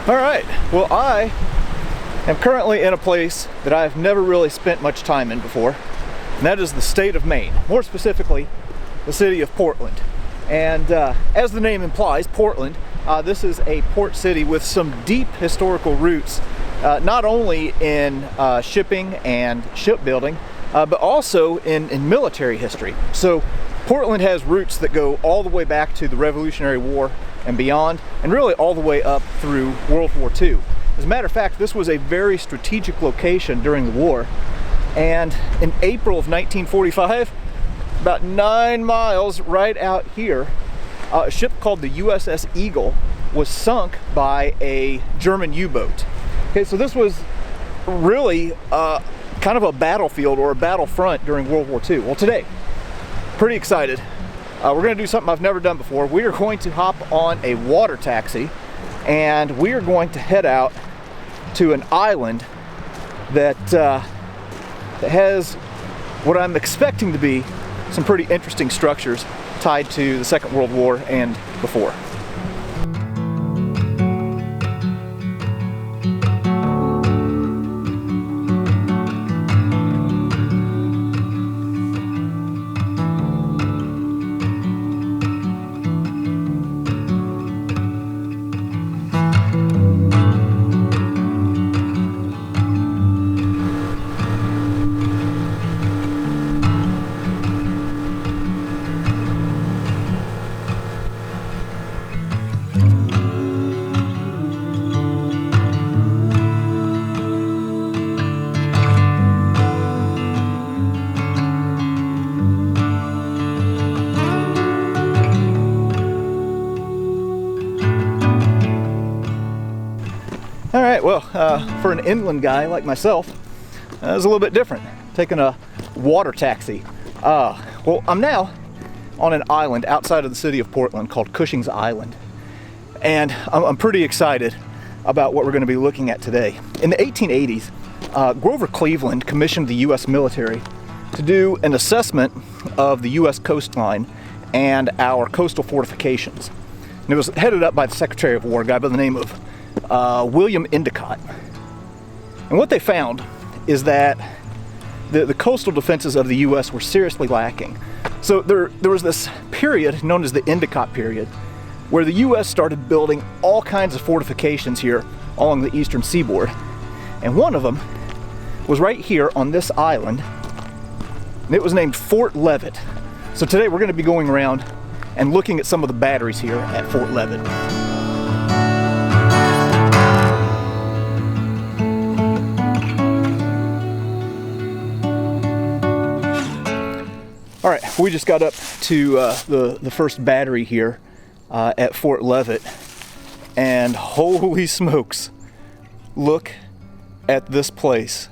All right, well, I am currently in a place that I've never really spent much time in before, and that is the state of Maine, more specifically the city of Portland. And as the name implies, Portland, this is a port city with some deep historical roots, not only in shipping and shipbuilding, but also in military history. So Portland has roots that go all the way back to the Revolutionary War and beyond, and really all the way up through World War II. As a matter of fact, this was a very strategic location during the war, and in April of 1945, about 9 miles right out here, a ship called the USS Eagle was sunk by a German U-boat. Okay, so this was really kind of a battlefield or a battlefront during World War II. Well, today, pretty excited. We're going to do something I've never done before. We are going to hop on a water taxi, and we are going to head out to an island that has what I'm expecting to be some pretty interesting structures tied to the Second World War and before. All right, well, for an inland guy like myself, it's a little bit different, taking a water taxi. Well, I'm now on an island outside of the city of Portland called Cushing's Island, and I'm pretty excited about what we're going to be looking at today. In the 1880s, Grover Cleveland commissioned the U.S. military to do an assessment of the U.S. coastline and our coastal fortifications. And it was headed up by the Secretary of War, a guy by the name of William Endicott. And what they found is that the coastal defenses of the U.S. were seriously lacking. So there was this period known as the Endicott period, where the U.S. started building all kinds of fortifications here along the eastern seaboard. And one of them was right here on this island, and it was named Fort Leavitt. So today we're going to be going around and looking at some of the batteries here at Fort Leavitt. All right, we just got up to the first battery here at Fort Leavitt, and holy smokes, look at this place.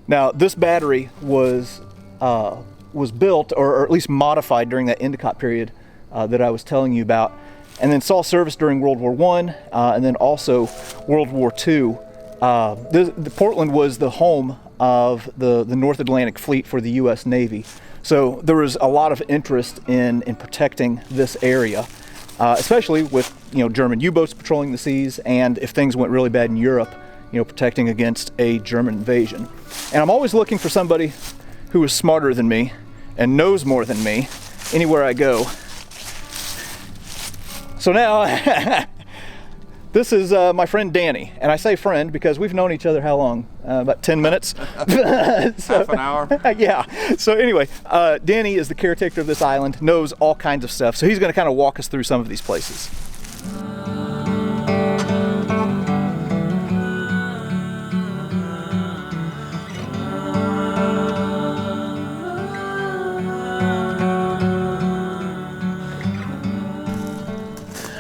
Now, this battery was built, or at least modified during that Endicott period that I was telling you about, and then saw service during World War I, and then also World War II. Portland was the home of the North Atlantic Fleet for the U.S. Navy. So there was a lot of interest in protecting this area, especially with German U-boats patrolling the seas, and if things went really bad in Europe, protecting against a German invasion. And I'm always looking for somebody who is smarter than me and knows more than me anywhere I go. So now this is my friend Danny, and I say friend because we've known each other how long? About 10 minutes? Half an hour? Yeah. So anyway, Danny is the caretaker of this island, knows all kinds of stuff, so he's going to kind of walk us through some of these places.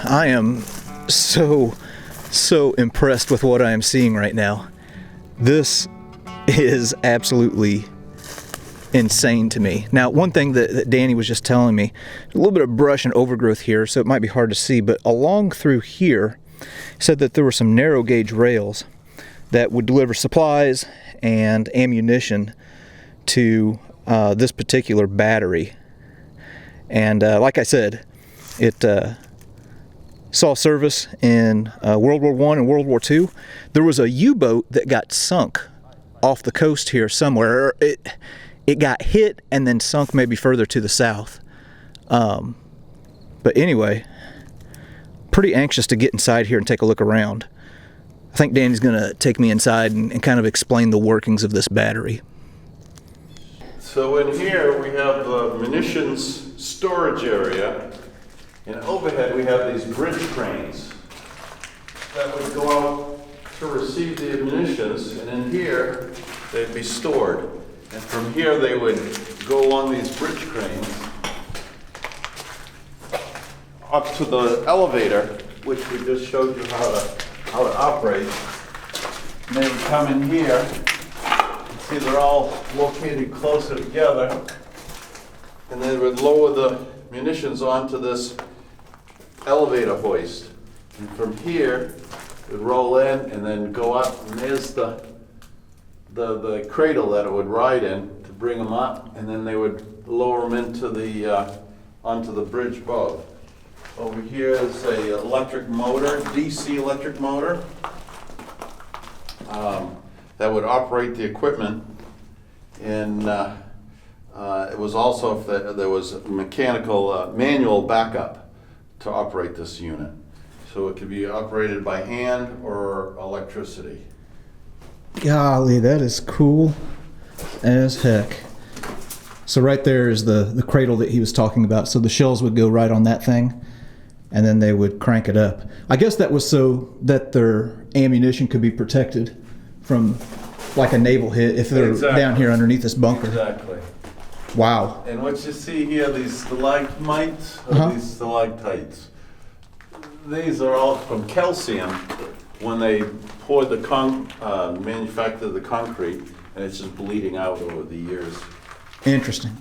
I am so impressed with what I am seeing right now. This is absolutely insane to me. Now, one thing that Danny was just telling me, a little bit of brush and overgrowth here, so it might be hard to see, but along through here, he said that there were some narrow gauge rails that would deliver supplies and ammunition to this particular battery. And like I said, saw service in World War I and World War II. There was a U-boat that got sunk off the coast here somewhere. It got hit and then sunk maybe further to the south. But anyway, pretty anxious to get inside here and take a look around. I think Danny's gonna take me inside and kind of explain the workings of this battery. So in here we have the munitions storage area, and overhead we have these bridge cranes that would go out to receive the munitions, and in here they'd be stored. And from here they would go along these bridge cranes up to the elevator, which we just showed you how to operate. And they would come in here. See, they're all located closer together, and they would lower the munitions onto this elevator hoist. And from here, it would roll in and then go up, and there's the cradle that it would ride in to bring them up, and then they would lower them into the onto the bridge above. Over here is a electric motor, DC electric motor. That would operate the equipment, and it was also if there was mechanical manual backup to operate this unit, so it could be operated by hand or electricity. Golly, that is cool as heck. So right there is the cradle that he was talking about. So the shells would go right on that thing, and then they would crank it up. I guess that was so that their ammunition could be protected from like a naval hit if they're down here underneath this bunker. Exactly. Wow. And what you see here, these stalagmites, these stalactites, these are all from calcium when they poured the manufactured the concrete, and it's just bleeding out over the years. Interesting.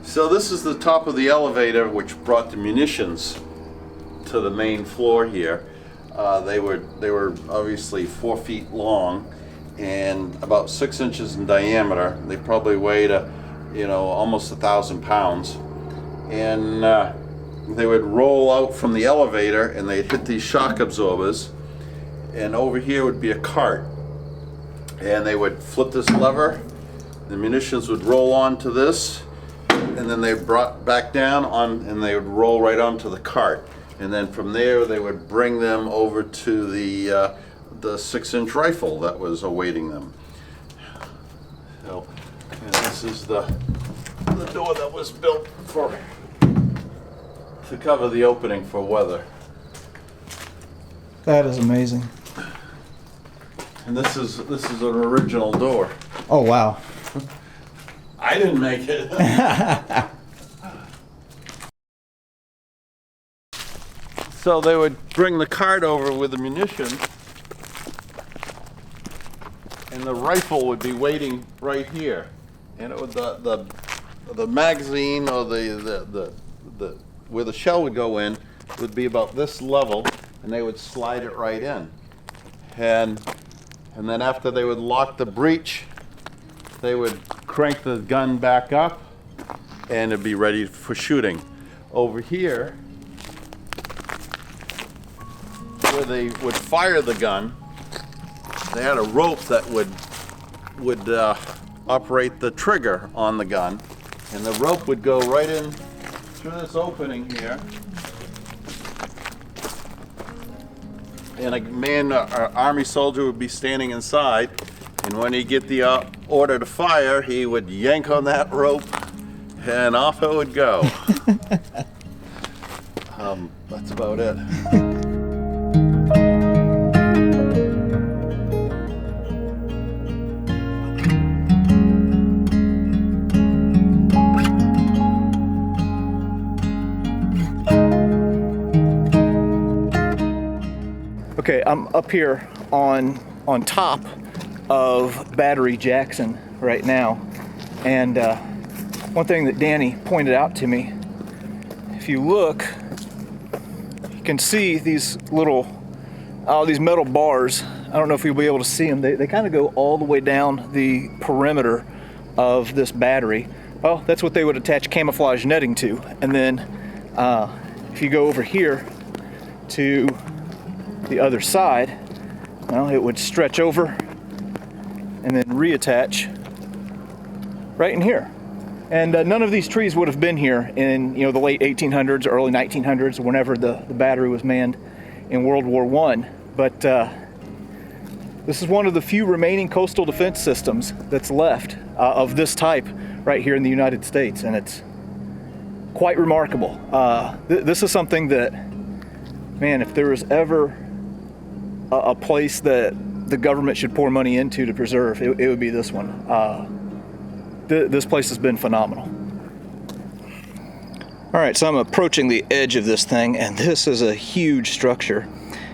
So this is the top of the elevator, which brought the munitions to the main floor here. They were obviously 4 feet long and about 6 inches in diameter. They probably weighed almost 1,000 pounds, and they would roll out from the elevator and they'd hit these shock absorbers, and over here would be a cart, and they would flip this lever, the munitions would roll onto this, and then they brought back down on, and they would roll right onto the cart, and then from there they would bring them over to the 6-inch rifle that was awaiting them. So, and this is the door that was built to cover the opening for weather. That is amazing. And this is an original door. Oh wow. I didn't make it. So they would bring the cart over with the munition, and the rifle would be waiting right here, and it would the magazine or the where the shell would go in would be about this level, and they would slide it right in, and then after they would lock the breech, they would crank the gun back up, and it'd be ready for shooting. Over here, where they would fire the gun, they had a rope that would operate the trigger on the gun, and the rope would go right in through this opening here, and a man, an army soldier, would be standing inside, and when he'd get the order to fire, he would yank on that rope, and off it would go. That's about it. Okay, I'm up here on top of Battery Jackson right now, and one thing that Danny pointed out to me, if you look, you can see these little, these metal bars. I don't know if you'll be able to see them. They kind of go all the way down the perimeter of this battery. Well, that's what they would attach camouflage netting to, and then if you go over here to the other side, well, it would stretch over and then reattach right in here. And none of these trees would have been here in, you know, the late 1800s, early 1900s, whenever the battery was manned in World War I. But this is one of the few remaining coastal defense systems that's left of this type right here in the United States, and it's quite remarkable. This is something that, man, if there was ever a place that the government should pour money into to preserve, it would be this one. This place has been phenomenal. All right, so I'm approaching the edge of this thing, and this is a huge structure.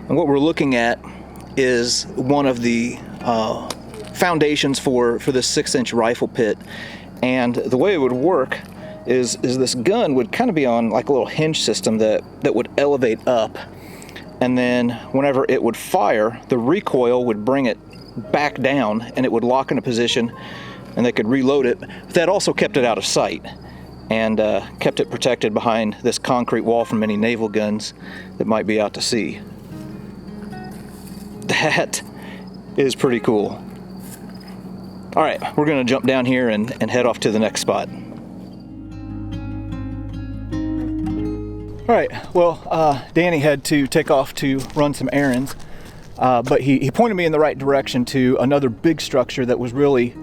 And what we're looking at is one of the foundations for this 6-inch rifle pit. And the way it would work is this gun would kind of be on like a little hinge system that would elevate up. And then whenever it would fire, the recoil would bring it back down and it would lock in a position and they could reload it. But that also kept it out of sight and kept it protected behind this concrete wall from any naval guns that might be out to sea. That is pretty cool. All right, we're gonna jump down here and head off to the next spot. All right, well, Danny had to take off to run some errands, but he pointed me in the right direction to another big structure that was really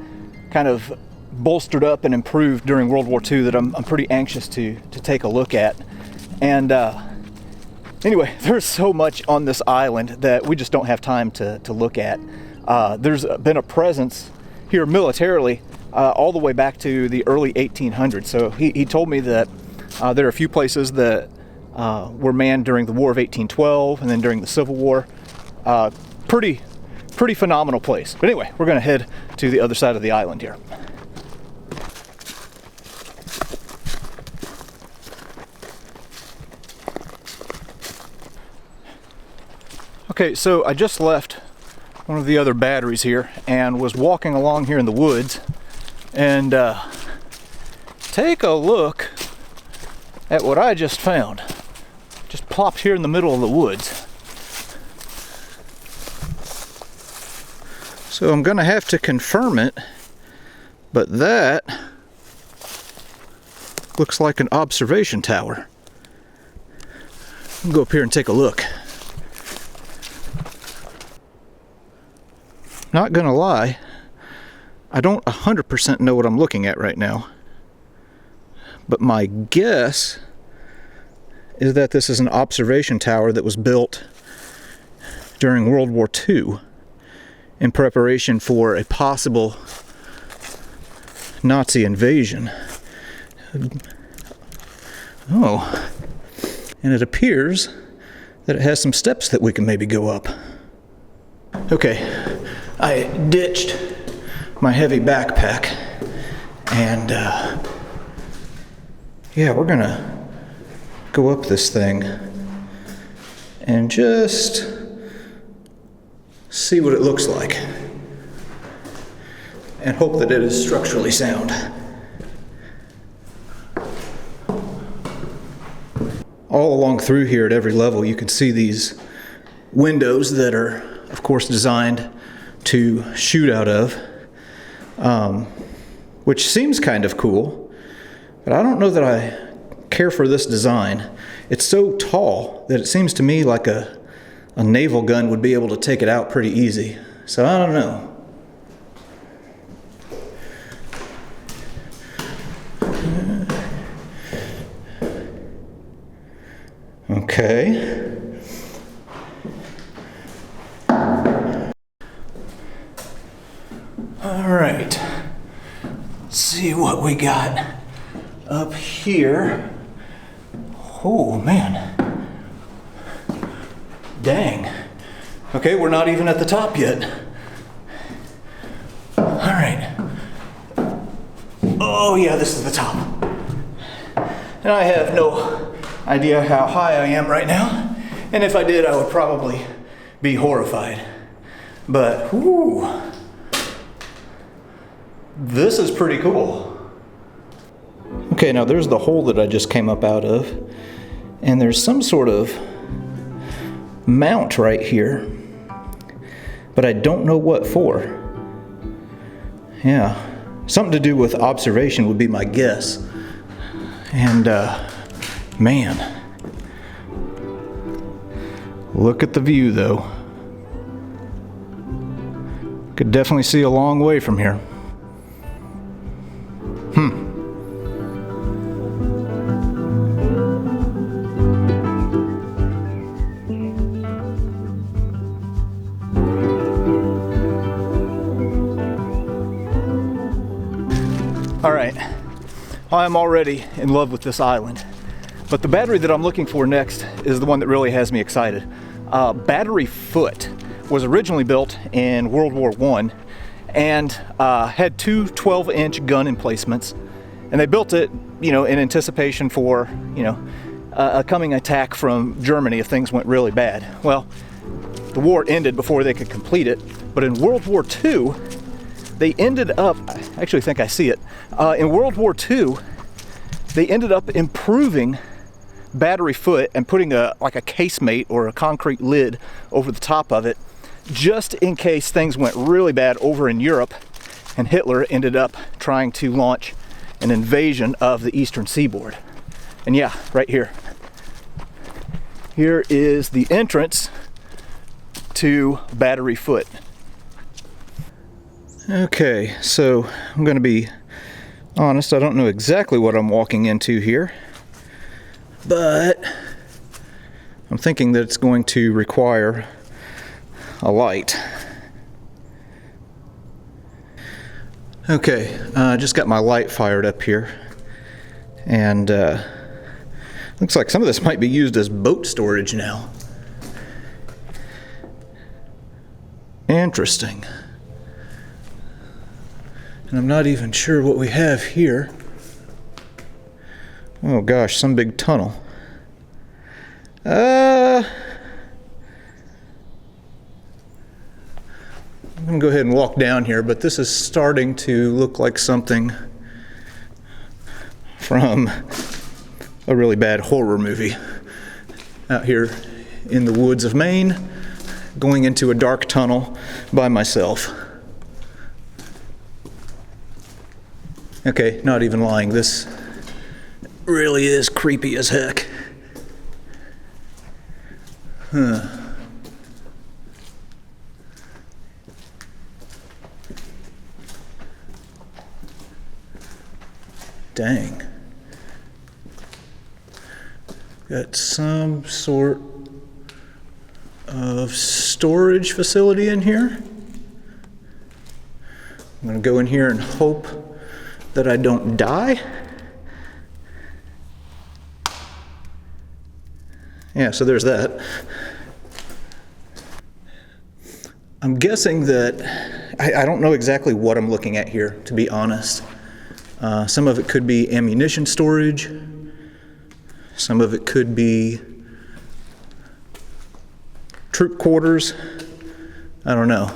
kind of bolstered up and improved during World War II that I'm pretty anxious to take a look at. And anyway, there's so much on this island that we just don't have time to look at. There's been a presence here militarily all the way back to the early 1800s. So he told me that there are a few places that were manned during the War of 1812 and then during the Civil War. Pretty phenomenal place. But anyway, we're gonna head to the other side of the island here. Okay, so I just left one of the other batteries here and was walking along here in the woods, and take a look at what I just found. Just plopped here in the middle of the woods. So I'm gonna have to confirm it, but that looks like an observation tower. I'll go up here and take a look. Not gonna lie, I don't 100% know what I'm looking at right now, but my guess is that this is an observation tower that was built during World War II in preparation for a possible Nazi invasion. Oh, and it appears that it has some steps that we can maybe go up. Okay, I ditched my heavy backpack and yeah, we're gonna go up this thing and just see what it looks like and hope that it is structurally sound. All along through here at every level you can see these windows that are of course designed to shoot out of, which seems kind of cool, but I don't know that I care for this design. It's so tall that it seems to me like a naval gun would be able to take it out pretty easy. So I don't know. Okay. All right. Let's see what we got up here. Oh man. Dang. Okay, we're not even at the top yet. All right. Oh yeah, this is the top. And I have no idea how high I am right now. And if I did, I would probably be horrified. But, whoo. This is pretty cool. Okay, now there's the hole that I just came up out of. And there's some sort of mount right here, but I don't know what for. Yeah, something to do with observation would be my guess. And man, look at the view though. Could definitely see a long way from here. All right, I'm already in love with this island, but the battery that I'm looking for next is the one that really has me excited. Battery Foot was originally built in World War I and had two 12-inch gun emplacements, and they built it, you know, in anticipation for, you know, a coming attack from Germany if things went really bad. Well, the war ended before they could complete it, but in World War II, they ended up, I actually think I see it, in World War II, they ended up improving Battery Foot and putting like a casemate or a concrete lid over the top of it, just in case things went really bad over in Europe and Hitler ended up trying to launch an invasion of the eastern seaboard. And yeah, right here. Here is the entrance to Battery Foot. Okay, so I'm going to be honest, I don't know exactly what I'm walking into here, but I'm thinking that it's going to require a light. Okay, I just got my light fired up here, and looks like some of this might be used as boat storage now. Interesting. And I'm not even sure what we have here. Oh gosh, some big tunnel. I'm gonna go ahead and walk down here, but this is starting to look like something from a really bad horror movie. Out here in the woods of Maine, going into a dark tunnel by myself. Okay, not even lying, this really is creepy as heck. Huh. Dang. Got some sort of storage facility in here. I'm gonna go in here and hope that I don't die. Yeah, so there's that. I'm guessing that, I don't know exactly what I'm looking at here, to be honest. Some of it could be ammunition storage. Some of it could be troop quarters. I don't know.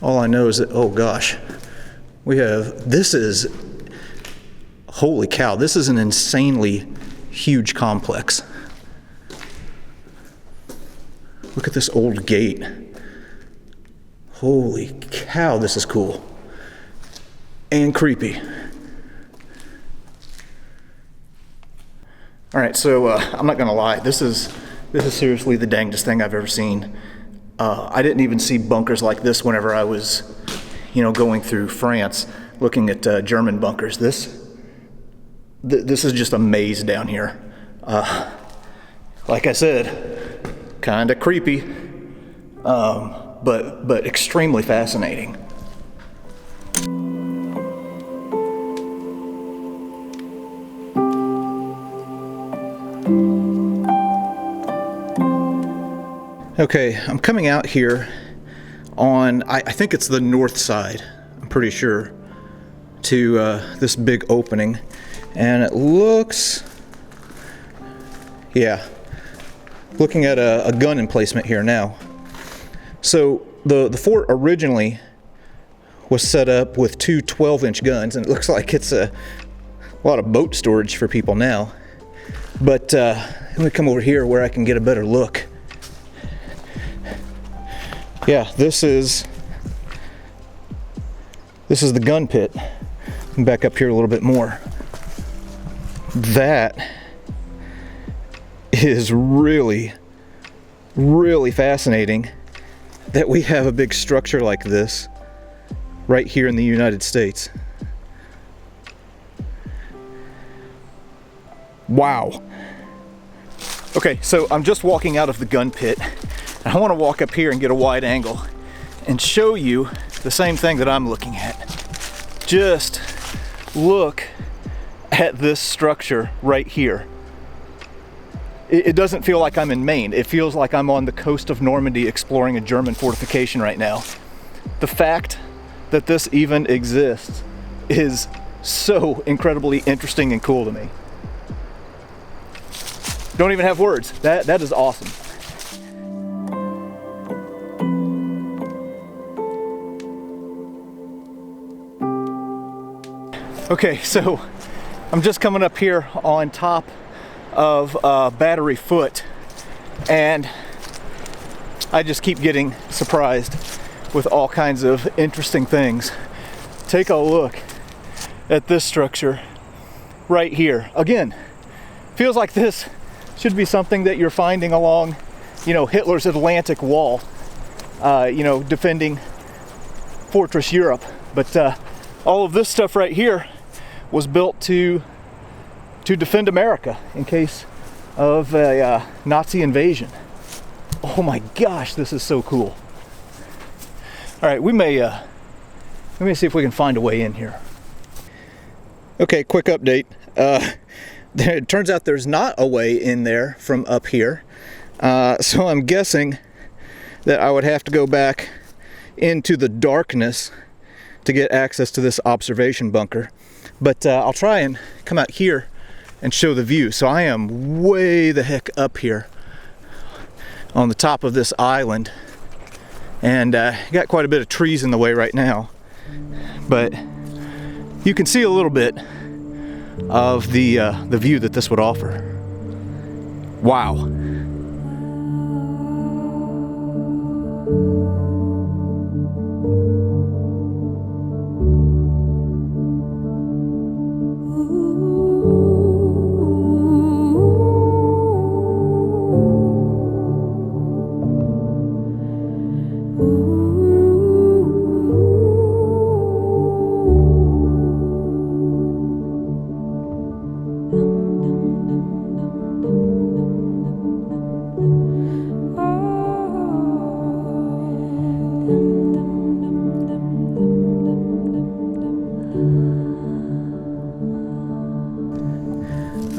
All I know is that, oh gosh, we have, this is, holy cow, this is an insanely huge complex. Look at this old gate. Holy cow, this is cool. And creepy. All right, so I'm not gonna lie, this is seriously the dangest thing I've ever seen. I didn't even see bunkers like this whenever I was, you know, going through France, looking at German bunkers. This is just a maze down here. Like I said, kind of creepy, but extremely fascinating. Okay, I'm coming out here on, I think it's the north side, I'm pretty sure, to this big opening. And it looks, yeah, looking at a gun emplacement here now. So the fort originally was set up with two 12-inch guns, and it looks like it's a lot of boat storage for people now. But let me come over here where I can get a better look. Yeah, this is the gun pit. Back up here a little bit more. That is really, really fascinating that we have a big structure like this right here in the United States. Wow. Okay, so I'm just walking out of the gun pit, and I want to walk up here and get a wide angle and show you the same thing that I'm looking at. Just look at this structure right here. It doesn't feel like I'm in Maine. It feels like I'm on the coast of Normandy exploring a German fortification right now. The fact that this even exists is so incredibly interesting and cool to me. Don't even have words. That is awesome. Okay, so I'm just coming up here on top of Battery Foot, and I just keep getting surprised with all kinds of interesting things. Take a look at this structure right here. Again, feels like this should be something that you're finding along, Hitler's Atlantic Wall, defending Fortress Europe. But all of this stuff right here was built to defend America in case of a Nazi invasion. Oh my gosh, this is so cool. All right, let me see if we can find a way in here. Okay, quick update. It turns out there's not a way in there from up here. So I'm guessing that I would have to go back into the darkness to get access to this observation bunker. But I'll try and come out here and show the view. So I am way the heck up here on the top of this island, and got quite a bit of trees in the way right now, but you can see a little bit of the view that this would offer. Wow.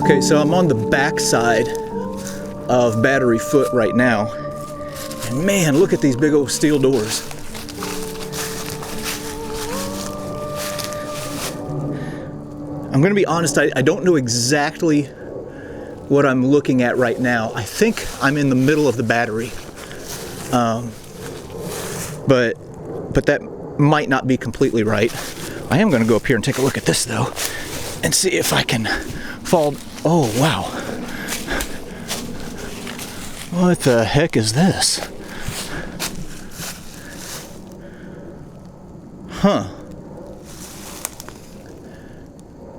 Okay, so I'm on the back side of Battery Foot right now, and man, look at these big old steel doors. I'm gonna be honest, I don't know exactly what I'm looking at right now. I think I'm in the middle of the battery, but that might not be completely right. I am gonna go up here and take a look at this though, and see if I can fall. Oh, wow. What the heck is this? Huh.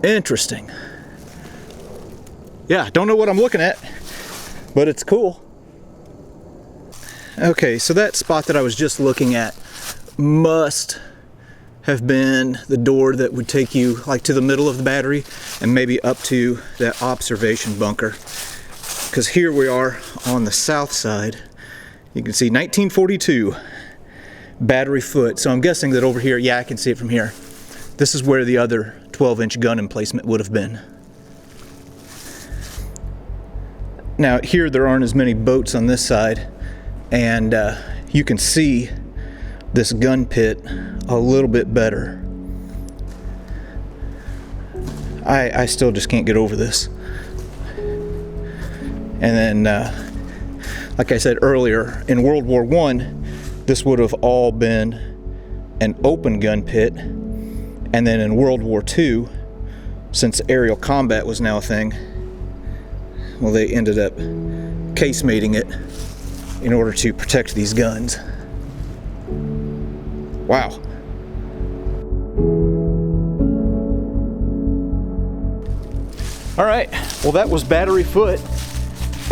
Interesting. Yeah, don't know what I'm looking at, but it's cool. Okay, so that spot that I was just looking at must have been the door that would take you like to the middle of the battery and maybe up to that observation bunker, because here we are on the south side. You can see 1942 Battery Foot. So I'm guessing that over here, yeah, I can see it from here, this is where the other 12-inch gun emplacement would have been. Now here there aren't as many boats on this side, and you can see this gun pit a little bit better. I still just can't get over this. And then, like I said earlier, in World War I, this would have all been an open gun pit. And then in World War II, since aerial combat was now a thing, well, they ended up casemating it in order to protect these guns. Wow. All right, well, that was Battery Foot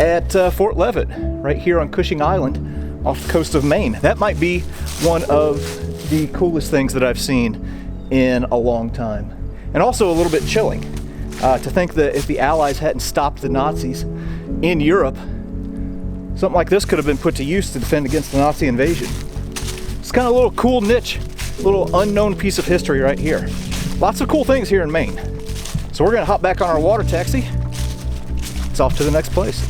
at Fort Leavitt, right here on Cushing Island off the coast of Maine. That might be one of the coolest things that I've seen in a long time. And also a little bit chilling to think that if the Allies hadn't stopped the Nazis in Europe, something like this could have been put to use to defend against the Nazi invasion. It's kind of a little cool niche, little unknown piece of history right here. Lots of cool things here in Maine. So we're gonna hop back on our water taxi. It's off to the next place.